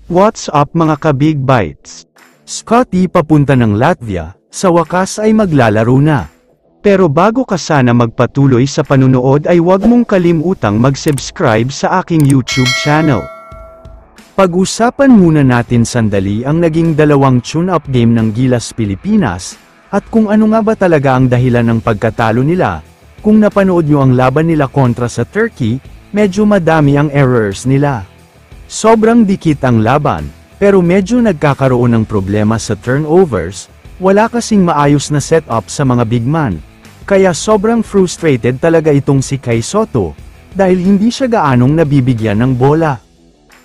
What's up mga ka-Big Bites? Scotty papunta ng Latvia, sa wakas ay maglalaro na. Pero bago ka sana magpatuloy sa panunood ay huwag mong kalimutang mag-subscribe sa aking YouTube channel. Pag-usapan muna natin sandali ang naging dalawang tune-up game ng Gilas Pilipinas, at kung ano nga ba talaga ang dahilan ng pagkatalo nila. Kung napanood nyo ang laban nila kontra sa Turkey, medyo madami ang errors nila. Sobrang dikit ang laban, pero medyo nagkakaroon ng problema sa turnovers, wala kasing maayos na setup sa mga big man. Kaya sobrang frustrated talaga itong si Kai Sotto, dahil hindi siya gaanong nabibigyan ng bola.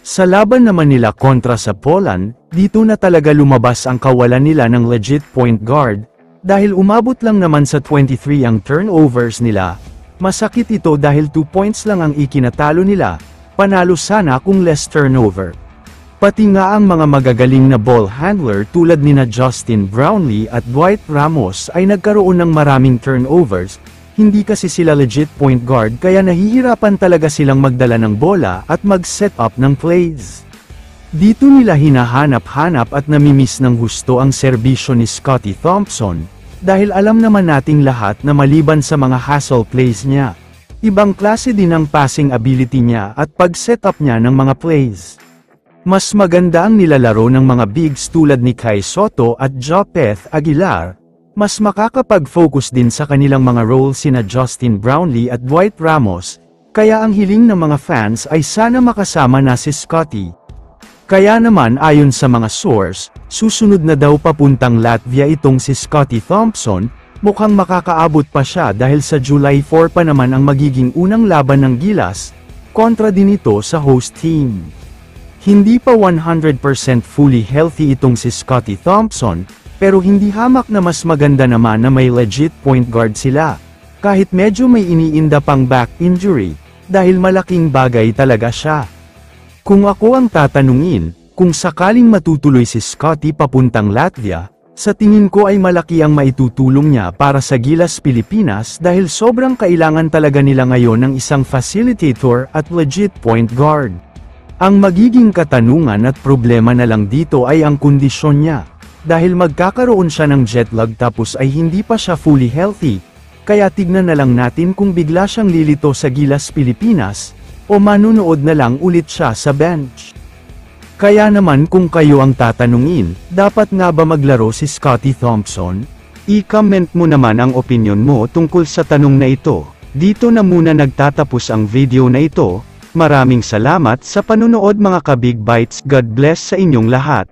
Sa laban naman nila kontra sa Poland, dito na talaga lumabas ang kawalan nila ng legit point guard, dahil umabot lang naman sa 23 ang turnovers nila. Masakit ito dahil 2 points lang ang ikinatalo nila. Panalo sana kung less turnover. Pati nga ang mga magagaling na ball handler tulad nina Justin Brownlee at Dwight Ramos ay nagkaroon ng maraming turnovers, hindi kasi sila legit point guard kaya nahihirapan talaga silang magdala ng bola at mag-set up ng plays. Dito nila hinahanap-hanap at namimiss ng husto ang serbisyo ni Scotty Thompson, dahil alam naman nating lahat na maliban sa mga hustle plays niya, ibang klase din ang passing ability niya at pag-setup niya ng mga plays. Mas maganda ang nilalaro ng mga bigs tulad ni Kai Sotto at Jopeth Aguilar, mas makakapag-focus din sa kanilang mga roles sina Justin Brownlee at Dwight Ramos, kaya ang hiling ng mga fans ay sana makasama na si Scotty. Kaya naman ayon sa mga source, susunod na daw papuntang Latvia itong si Scotty Thompson. Mukhang makakaabot pa siya dahil sa July 4 pa naman ang magiging unang laban ng Gilas, kontra din ito sa host team. Hindi pa 100% fully healthy itong si Scotty Thompson, pero hindi hamak na mas maganda naman na may legit point guard sila, kahit medyo may iniinda pang back injury, dahil malaking bagay talaga siya. Kung ako ang tatanungin, kung sakaling matutuloy si Scotty papuntang Latvia, sa tingin ko ay malaki ang maitutulong niya para sa Gilas Pilipinas dahil sobrang kailangan talaga nila ngayon ng isang facilitator at legit point guard. Ang magiging katanungan at problema na lang dito ay ang kondisyon niya, dahil magkakaroon siya ng jet lag tapos ay hindi pa siya fully healthy, kaya tignan na lang natin kung bigla siyang lilito sa Gilas Pilipinas, o manunood na lang ulit siya sa bench. Kaya naman kung kayo ang tatanungin, dapat nga ba maglaro si Scotty Thompson? I-comment mo naman ang opinion mo tungkol sa tanong na ito. Dito na muna nagtatapos ang video na ito. Maraming salamat sa panunood mga ka-Big Bites. God bless sa inyong lahat.